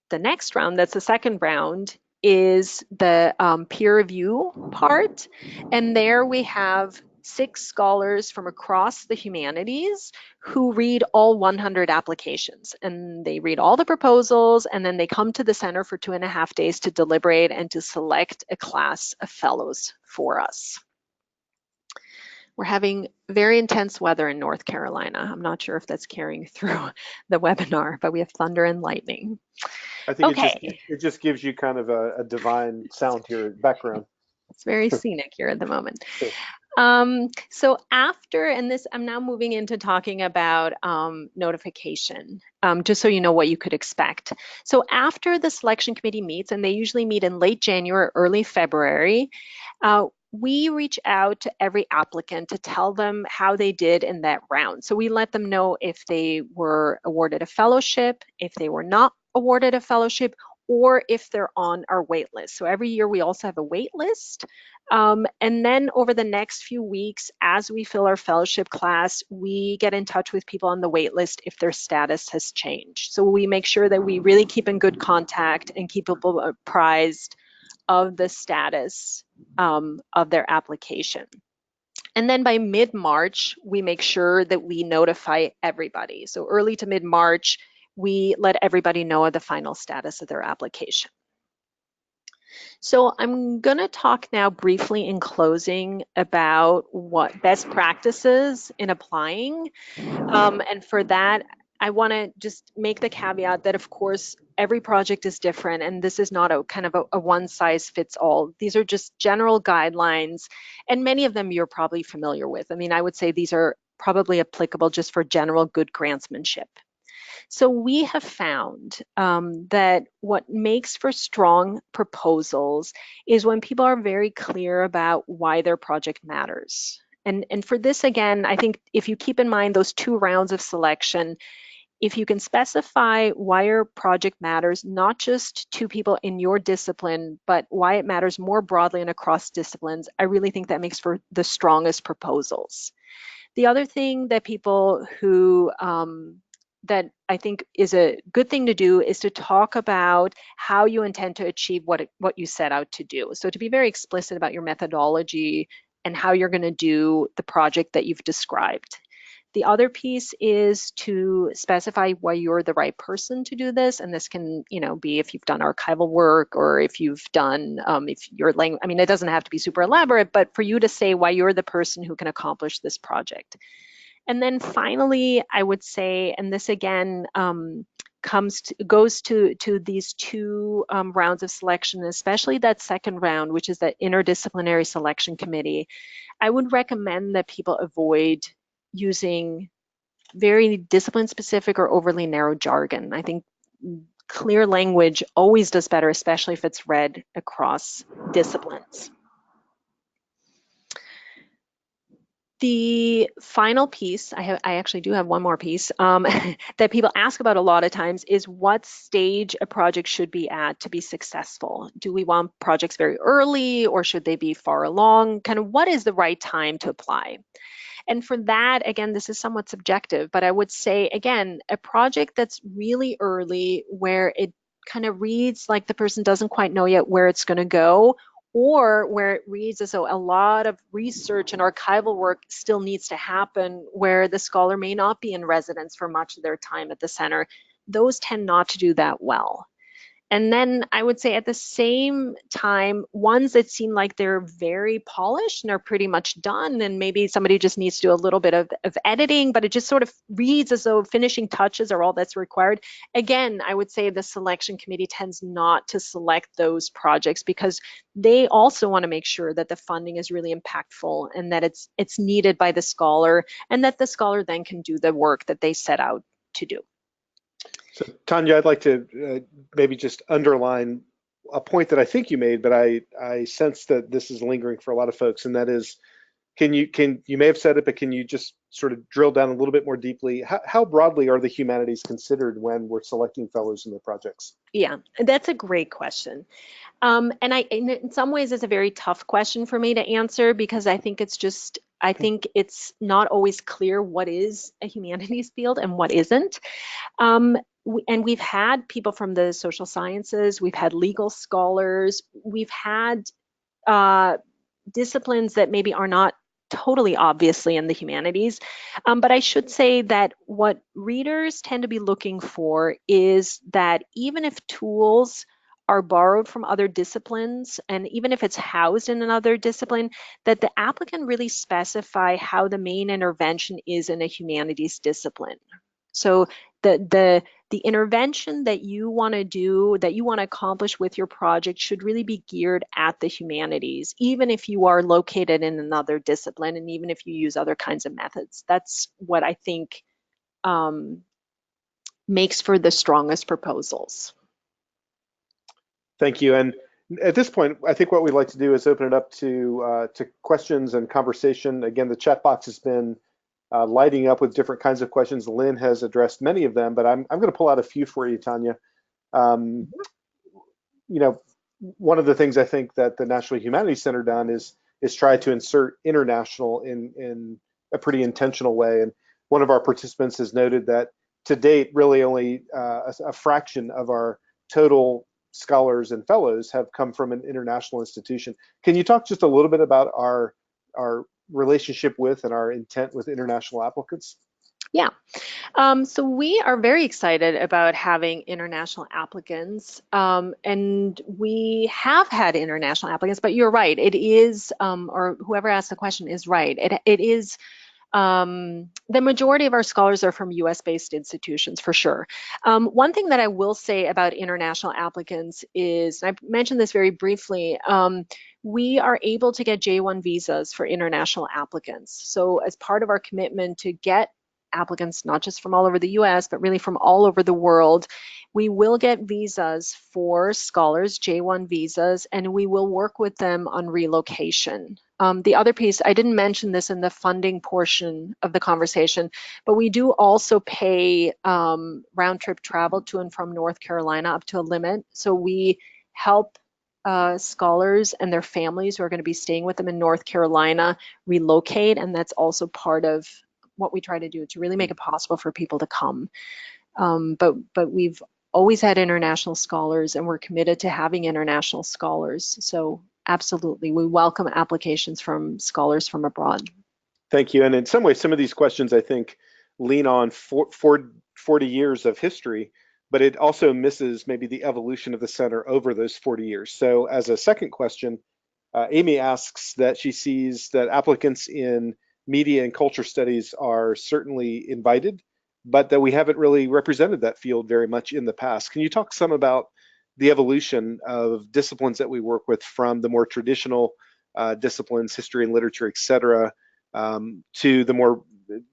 The next round, that's the second round, is the peer review part. And there we have 6 scholars from across the humanities who read all 100 applications. And they read all the proposals, and then they come to the center for 2.5 days to deliberate and to select a class of fellows for us. We're having very intense weather in North Carolina. I'm not sure if that's carrying through the webinar, but we have thunder and lightning. I think Okay. it just gives you kind of a divine sound here background. It's very scenic here at the moment. Sure. So after, and this, I'm now moving into talking about notification, just so you know what you could expect. So after the selection committee meets, and they usually meet in late January, early February, we reach out to every applicant to tell them how they did in that round. So we let them know if they were awarded a fellowship, if they were not awarded a fellowship, or if they're on our wait list. So every year we also have a wait list. And then over the next few weeks, as we fill our fellowship class, we get in touch with people on the wait list if their status has changed. So we make sure that we really keep in good contact and keep people apprised of the status of their application. And then by mid-March, we make sure that we notify everybody. So early to mid-March, we let everybody know of the final status of their application. So I'm going to talk now briefly in closing about what best practices in applying. And for that, I want to just make the caveat that, of course, every project is different, and this is not a kind of a one-size-fits-all. These are just general guidelines, and many of them you're probably familiar with. I mean, I would say these are probably applicable just for general good grantsmanship. So we have found that what makes for strong proposals is when people are very clear about why their project matters. And for this, again, I think if you keep in mind those 2 rounds of selection, if you can specify why your project matters, not just to people in your discipline, but why it matters more broadly and across disciplines, I really think that makes for the strongest proposals. The other thing that people who that I think is a good thing to do is to talk about how you intend to achieve what you set out to do. So to be very explicit about your methodology and how you're going to do the project that you've described. The other piece is to specify why you're the right person to do this, and this can, be if you've done archival work or if you've done, if your language. I mean, it doesn't have to be super elaborate, but for you to say why you're the person who can accomplish this project. And then finally, I would say, and this again goes to these 2 rounds of selection, especially that second round, which is that interdisciplinary selection committee. I would recommend that people avoid using very discipline specific or overly narrow jargon. I think clear language always does better, especially if it's read across disciplines. The final piece, I actually do have one more piece that people ask about a lot of times is what stage a project should be at to be successful. Do we want projects very early or should they be far along? Kind of what is the right time to apply? And for that, again, this is somewhat subjective, but I would say, again, a project that's really early where it kind of reads like the person doesn't quite know yet where it's going to go, or where it reads as though a lot of research and archival work still needs to happen, where the scholar may not be in residence for much of their time at the center, those tend not to do that well. And then I would say at the same time, ones that seem like they're very polished and are pretty much done, and maybe somebody just needs to do a little bit of editing, but it just sort of reads as though finishing touches are all that's required. Again, I would say the selection committee tends not to select those projects because they also want to make sure that the funding is really impactful and that it's needed by the scholar, and that the scholar then can do the work that they set out to do. So Tanya, I'd like to maybe just underline a point that I think you made, but I sense that this is lingering for a lot of folks, and that is, you may have said it, but can you just sort of drill down a little bit more deeply? How broadly are the humanities considered when we're selecting fellows in their projects? Yeah, that's a great question. And in some ways, it's a very tough question for me to answer because I think it's not always clear what is a humanities field and what isn't. And we've had people from the social sciences, we've had legal scholars, we've had disciplines that maybe are not totally obviously in the humanities. But I should say that what readers tend to be looking for is that even if tools are borrowed from other disciplines, and even if it's housed in another discipline, that the applicant really specify how the main intervention is in a humanities discipline. So the intervention that you want to do, that you want to accomplish with your project, should really be geared at the humanities, even if you are located in another discipline and even if you use other kinds of methods. That's what I think makes for the strongest proposals. Thank you. And at this point, I think what we'd like to do is open it up to questions and conversation. Again, the chat box has been lighting up with different kinds of questions. Lynn has addressed many of them, but I'm going to pull out a few for you, Tanya. You know, one of the things I think that the National Humanities Center done is try to insert international in a pretty intentional way. And one of our participants has noted that to date, really only a fraction of our total scholars and fellows have come from an international institution. Can you talk just a little bit about our relationship with and our intent with international applicants? Yeah, so we are very excited about having international applicants, and we have had international applicants, but you're right, it is, or whoever asked the question is right, it is, the majority of our scholars are from US-based institutions, for sure. One thing that I will say about international applicants is, and I mentioned this very briefly, we are able to get J1 visas for international applicants. So as part of our commitment to get applicants, not just from all over the US, but really from all over the world, we will get visas for scholars, J1 visas, and we will work with them on relocation. The other piece, I didn't mention this in the funding portion of the conversation, but we do also pay round trip travel to and from North Carolina up to a limit. So we help scholars and their families who are going to be staying with them in North Carolina relocate, and that's also part of what we try to do to really make it possible for people to come. But we've always had international scholars, and we're committed to having international scholars. So absolutely, we welcome applications from scholars from abroad. Thank you. And in some ways, some of these questions, I think, lean on 40 years of history, but it also misses maybe the evolution of the center over those 40 years. So as a second question, Amy asks that she sees that applicants in media and culture studies are certainly invited, but that we haven't really represented that field very much in the past. Can you talk some about the evolution of disciplines that we work with, from the more traditional disciplines, history and literature, et cetera, to the more,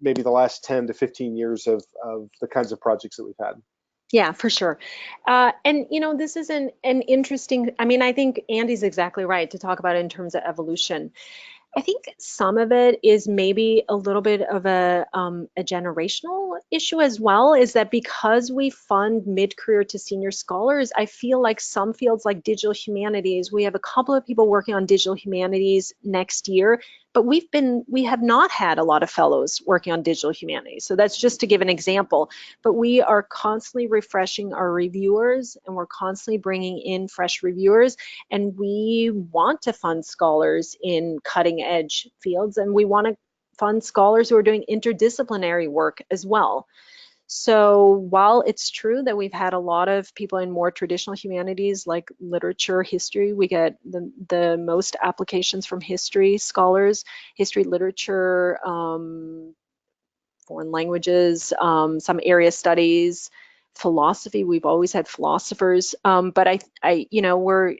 maybe the last 10 to 15 years of the kinds of projects that we've had? Yeah, for sure. And you know, this is an interesting, I mean, I think Andy's exactly right to talk about it in terms of evolution. I think some of it is maybe a little bit of a generational issue as well, is that because we fund mid-career to senior scholars, I feel like some fields like digital humanities, we have a couple of people working on digital humanities next year, but we have not had a lot of fellows working on digital humanities. So that's just to give an example, but we are constantly refreshing our reviewers, and we're constantly bringing in fresh reviewers, and we want to fund scholars in cutting edge fields, and we want to fund scholars who are doing interdisciplinary work as well. So while it's true that we've had a lot of people in more traditional humanities like literature, history, we get the most applications from history scholars, history, literature, foreign languages, some area studies, philosophy. We've always had philosophers, but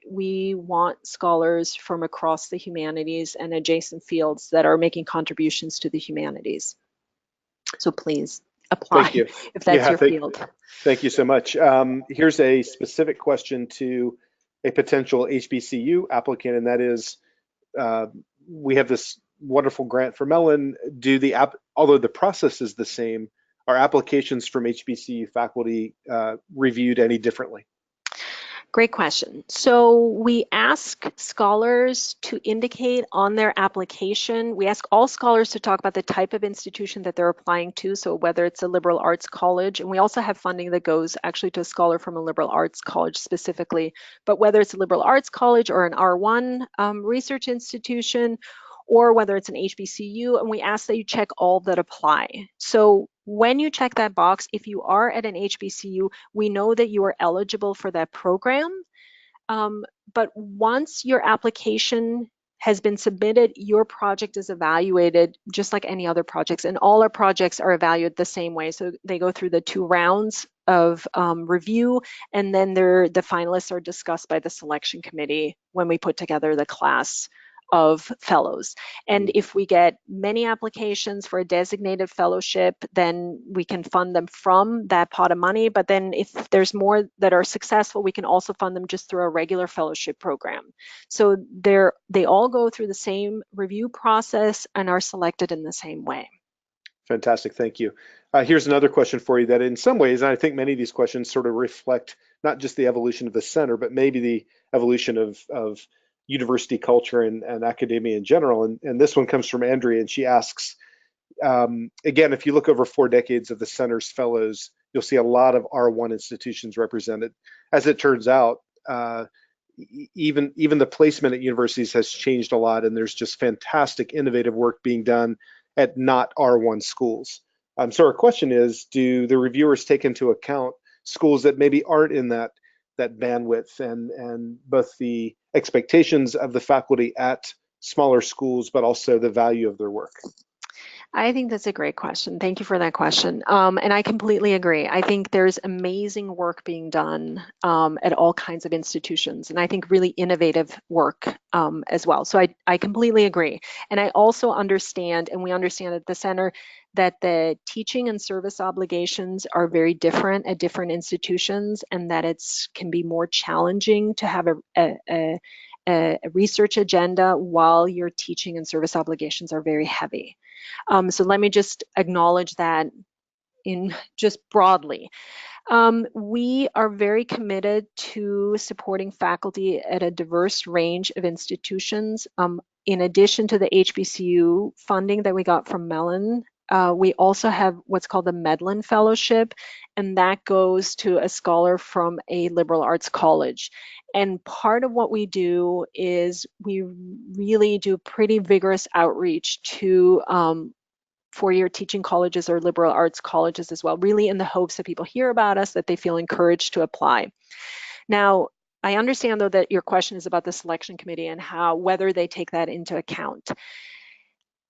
we want scholars from across the humanities and adjacent fields that are making contributions to the humanities. So please apply if that's your field. Thank you so much. Here's a specific question to a potential HBCU applicant, and that is, we have this wonderful grant for Mellon. Although the process is the same, are applications from HBCU faculty reviewed any differently? Great question. So we ask scholars to indicate on their application, we ask all scholars to talk about the type of institution that they're applying to, so whether it's a liberal arts college, and we also have funding that goes actually to a scholar from a liberal arts college specifically, but whether it's a liberal arts college or an R1 research institution, or whether it's an HBCU, and we ask that you check all that apply. So when you check that box, if you are at an HBCU, we know that you are eligible for that program. But once your application has been submitted, your project is evaluated just like any other projects, and all our projects are evaluated the same way. So they go through the 2 rounds of review, and then the finalists are discussed by the selection committee when we put together the class of fellows. And if we get many applications for a designated fellowship, then we can fund them from that pot of money. But then if there's more that are successful, we can also fund them just through a regular fellowship program. So they all go through the same review process and are selected in the same way. Fantastic, thank you. Here's another question for you that in some ways, and I think many of these questions sort of reflect not just the evolution of the center, but maybe the evolution of university culture and academia in general. And this one comes from Andrea, and she asks, again, if you look over 4 decades of the center's fellows, you'll see a lot of R1 institutions represented. As it turns out, even the placement at universities has changed a lot, and there's just fantastic innovative work being done at not R1 schools. So our question is, do the reviewers take into account schools that maybe aren't in that bandwidth and both the expectations of the faculty at smaller schools, but also the value of their work? I think that's a great question. Thank you for that question. And I completely agree. I think there's amazing work being done at all kinds of institutions, and I think really innovative work as well. So I completely agree. And I also understand, and we understand at the center, that the teaching and service obligations are very different at different institutions, and that can be more challenging to have a research agenda while your teaching and service obligations are very heavy. So let me just acknowledge that in just broadly. We are very committed to supporting faculty at a diverse range of institutions. In addition to the HBCU funding that we got from Mellon, we also have what's called the Medlin Fellowship, and that goes to a scholar from a liberal arts college. And part of what we do is we really do pretty vigorous outreach to four-year teaching colleges or liberal arts colleges as well, really in the hopes that people hear about us, that they feel encouraged to apply. Now, I understand though that your question is about the selection committee and whether they take that into account.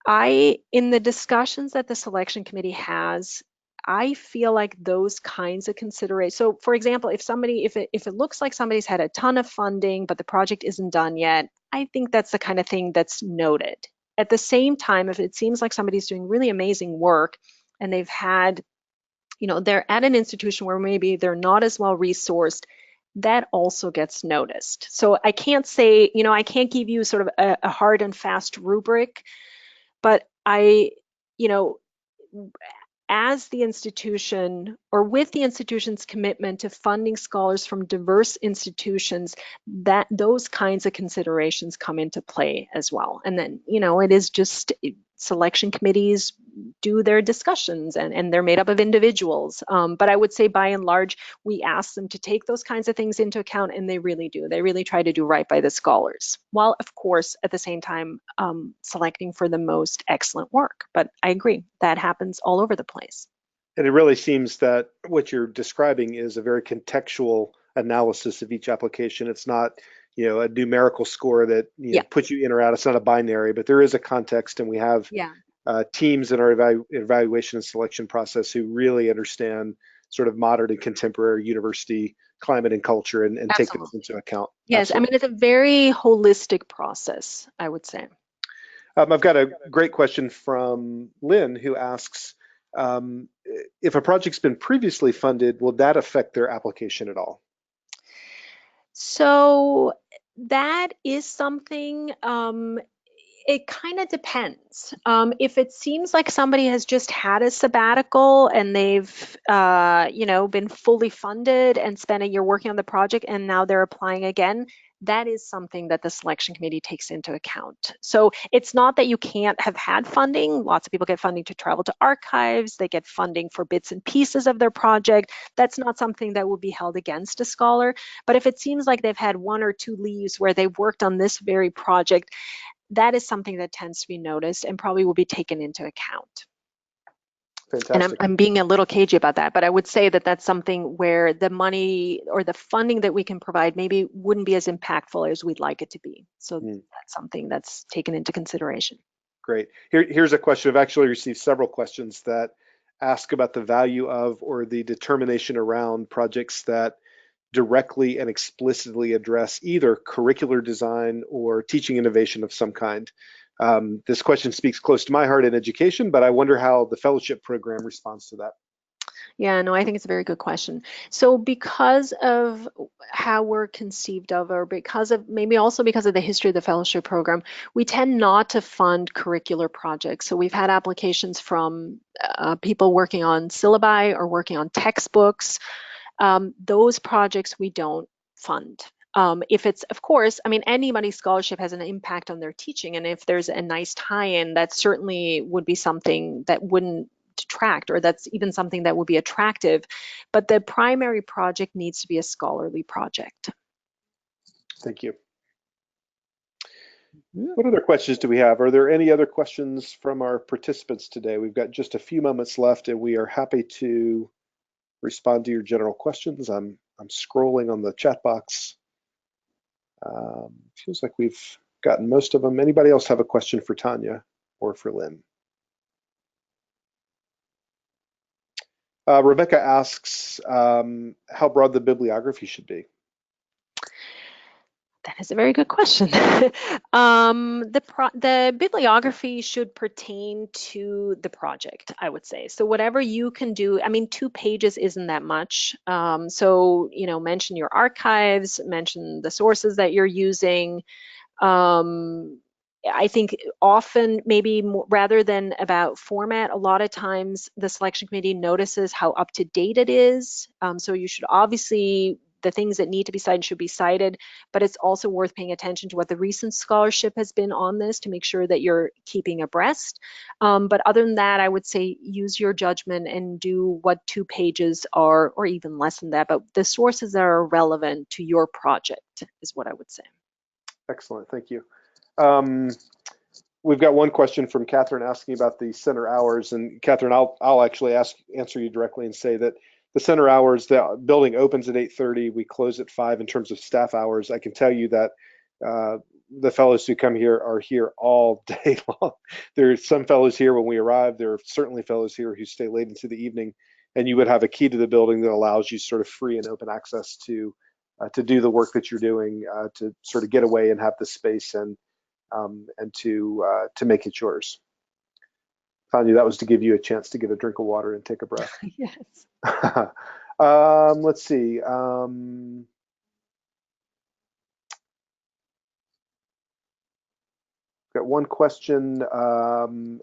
In the discussions that the selection committee has, I feel like those kinds of considerations. So for example, if it looks like somebody's had a ton of funding, but the project isn't done yet, I think that's the kind of thing that's noted. At the same time, if it seems like somebody's doing really amazing work and they've had, they're at an institution where maybe they're not as well resourced, that also gets noticed. So I can't say, I can't give you sort of a hard and fast rubric, but as the institution, or with the institution's commitment to funding scholars from diverse institutions, that those kinds of considerations come into play as well. And then, it is just selection committees do their discussions, and they're made up of individuals. But I would say by and large, we ask them to take those kinds of things into account, and they really do. They really try to do right by the scholars, while of course at the same time selecting for the most excellent work. But I agree, that happens all over the place. And it really seems that what you're describing is a very contextual analysis of each application. It's not, a numerical score that puts you in or out. It's not a binary, but there is a context, and we have teams in our evaluation and selection process who really understand sort of modern and contemporary university climate and culture and take this into account. Yes, absolutely. I mean, it's a very holistic process, I would say. I've got a great question from Lynn, who asks, if a project's been previously funded, will that affect their application at all? So that is something, it kind of depends. If it seems like somebody has just had a sabbatical and they've, been fully funded and spent a year working on the project and now they're applying again, that is something that the selection committee takes into account. So it's not that you can't have had funding. Lots of people get funding to travel to archives. They get funding for bits and pieces of their project. That's not something that would be held against a scholar. But if it seems like they've had 1 or 2 leaves where they've worked on this very project, that is something that tends to be noticed and probably will be taken into account. And Fantastic. I'm being a little cagey about that, but I would say that that's something where the money or the funding that we can provide maybe wouldn't be as impactful as we'd like it to be. So that's something that's taken into consideration. Great. Here's a question. I've actually received several questions that ask about the value of or the determination around projects that directly and explicitly address either curricular design or teaching innovation of some kind. This question speaks close to my heart in education, but I wonder how the fellowship program responds to that. Yeah, no, I think it's a very good question. So because of how we're conceived of, or because of maybe also because of the history of the fellowship program, we tend not to fund curricular projects. So we've had applications from people working on syllabi or working on textbooks. Those projects we don't fund. If it's, of course, I mean, anybody's scholarship has an impact on their teaching, and if there's a nice tie-in, that certainly would be something that wouldn't detract, or that's even something that would be attractive. But the primary project needs to be a scholarly project. Thank you. What other questions do we have? Are there any other questions from our participants today? We've got just a few moments left, and we are happy to respond to your general questions. I'm scrolling on the chat box. Feels like we've gotten most of them. Anybody else have a question for Tanya or for Lynn? Rebecca asks how broad the bibliography should be. That is a very good question. The bibliography should pertain to the project, I would say. So whatever you can do, I mean, 2 pages isn't that much. So, you know, mention your archives, mention the sources that you're using. I think often maybe more, rather than about format, a lot of times the selection committee notices how up to date it is. So you should obviously, the things that need to be cited should be cited, but it's also worth paying attention to what the recent scholarship has been on this to make sure that you're keeping abreast. But other than that, I would say use your judgment and do what 2 pages are, or even less than that, but the sources that are relevant to your project is what I would say. Excellent, thank you. We've got one question from Catherine asking about the center hours, and Catherine, I'll actually answer you directly and say that the center hours, the building opens at 8:30, we close at 5 in terms of staff hours. I can tell you that the fellows who come here are here all day long. There's some fellows here when we arrive. There are certainly fellows here who stay late into the evening, and you would have a key to the building that allows you sort of free and open access to do the work that you're doing, to sort of get away and have the space and to make it yours. Tanya, that was to give you a chance to get a drink of water and take a breath. Yes. Let's see. Got one question.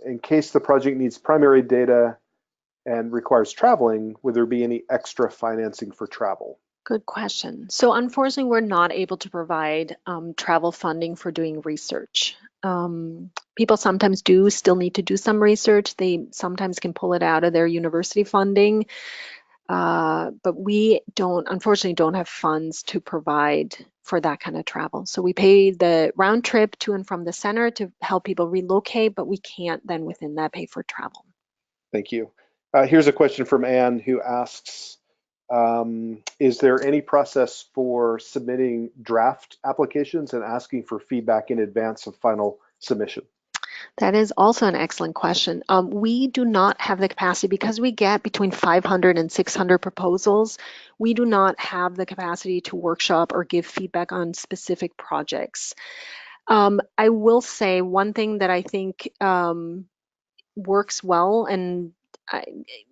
In case the project needs primary data and requires traveling, would there be any extra financing for travel? Good question. So unfortunately, we're not able to provide travel funding for doing research. People sometimes do still need to do some research. They sometimes can pull it out of their university funding, but we unfortunately don't have funds to provide for that kind of travel. So we pay the round trip to and from the center to help people relocate, but we can't then within that pay for travel. Thank you. Here's a question from Anne who asks, is there any process for submitting draft applications and asking for feedback in advance of final submission? That is also an excellent question. We do not have the capacity because we get between 500 and 600 proposals. We do not have the capacity to workshop or give feedback on specific projects. I will say one thing that I think works well, and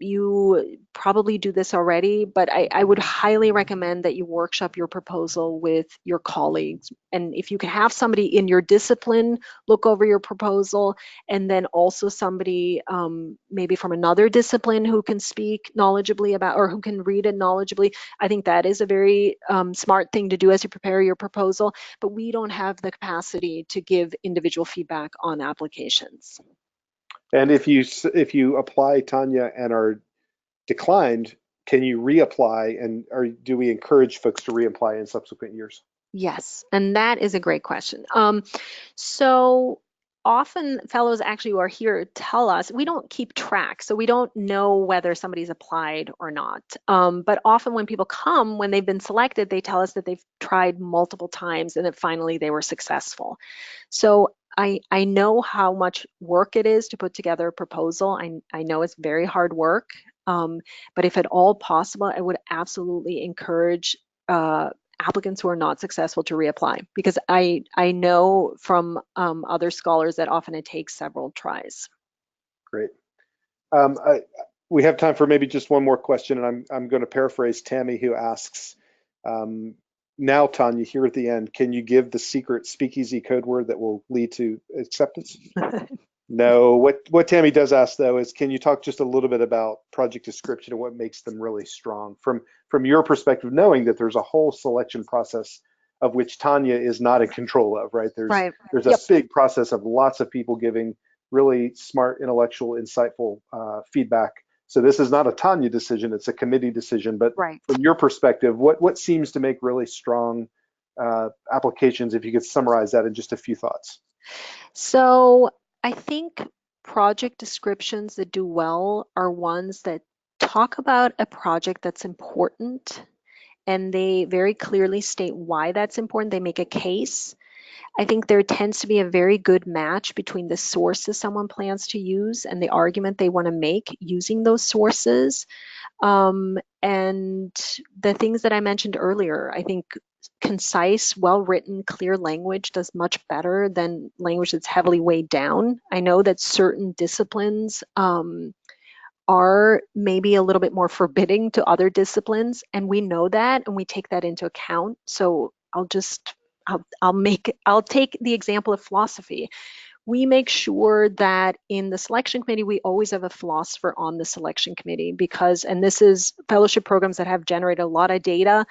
you probably do this already, but I would highly recommend that you workshop your proposal with your colleagues. And if you can have somebody in your discipline look over your proposal, and then also somebody maybe from another discipline who can speak knowledgeably about, or who can read it knowledgeably, I think that is a very smart thing to do as you prepare your proposal. But we don't have the capacity to give individual feedback on applications. And if you apply, Tanya, and are declined, can you reapply, or do we encourage folks to reapply in subsequent years? Yes, and that is a great question. So often fellows actually who are here tell us, we don't keep track, so we don't know whether somebody's applied or not. But often when people come, when they've been selected, they tell us that they've tried multiple times and that finally they were successful. So I know how much work it is to put together a proposal. I know it's very hard work, but if at all possible, I would absolutely encourage applicants who are not successful to reapply, because I know from other scholars that often it takes several tries. Great. We have time for maybe just one more question, and I'm going to paraphrase Tammy, who asks, now, Tanya, here at the end, can you give the secret speakeasy code word that will lead to acceptance? No, what Tammy does ask though is, can you talk just a little bit about project description and what makes them really strong from your perspective, knowing that there's a whole selection process of which Tanya is not in control of, right? There's a Yep. big process of lots of people giving really smart, intellectual, insightful feedback. So this is not a Tanya decision, it's a committee decision. But Right. from your perspective, what seems to make really strong applications, if you could summarize that in just a few thoughts? So I think project descriptions that do well are ones that talk about a project that's important and they very clearly state why that's important. They make a case. I think there tends to be a very good match between the sources someone plans to use and the argument they want to make using those sources. And the things that I mentioned earlier, I think concise, well-written, clear language does much better than language that's heavily weighed down. I know that certain disciplines are maybe a little bit more forbidding to other disciplines, and we know that and we take that into account. So I'll take the example of philosophy. We make sure that in the selection committee, we always have a philosopher on the selection committee because, and this is fellowship programs that have generated a lot of data,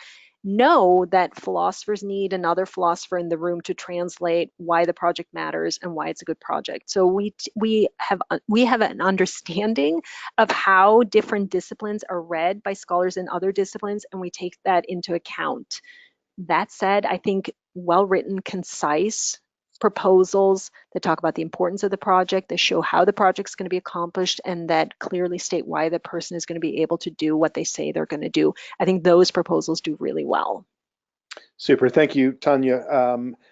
know that philosophers need another philosopher in the room to translate why the project matters and why it's a good project. So we have an understanding of how different disciplines are read by scholars in other disciplines, and we take that into account. That said, I think well-written, concise proposals that talk about the importance of the project, that show how the project is going to be accomplished, and that clearly state why the person is going to be able to do what they say they're going to do. I think those proposals do really well. Super, thank you, Tanya.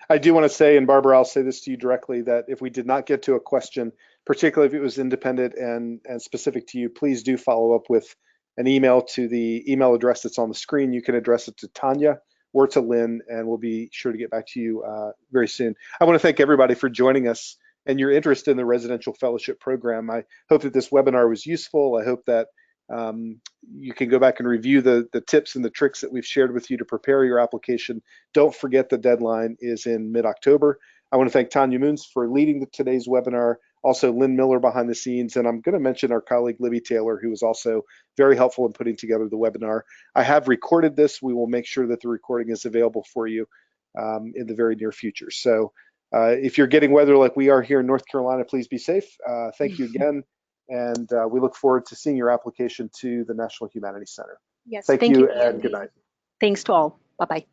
I do want to say, and Barbara, I'll say this to you directly, that if we did not get to a question, particularly if it was independent and specific to you, please do follow up with an email to the email address that's on the screen. You can address it to Tanya or to Lynn, and we'll be sure to get back to you very soon. I want to thank everybody for joining us and your interest in the residential fellowship program. I hope that this webinar was useful. I hope that you can go back and review the tips and the tricks that we've shared with you to prepare your application. Don't forget the deadline is in mid-October. I want to thank Tanya Moons for leading today's webinar, also Lynn Miller behind the scenes, and I'm going to mention our colleague Libby Taylor, who was also very helpful in putting together the webinar. I have recorded this. We will make sure that the recording is available for you in the very near future. So if you're getting weather like we are here in North Carolina, please be safe. Thank you again. And we look forward to seeing your application to the National Humanities Center. Yes, Thank you, and Andy. good night. Thanks to all. Bye-bye.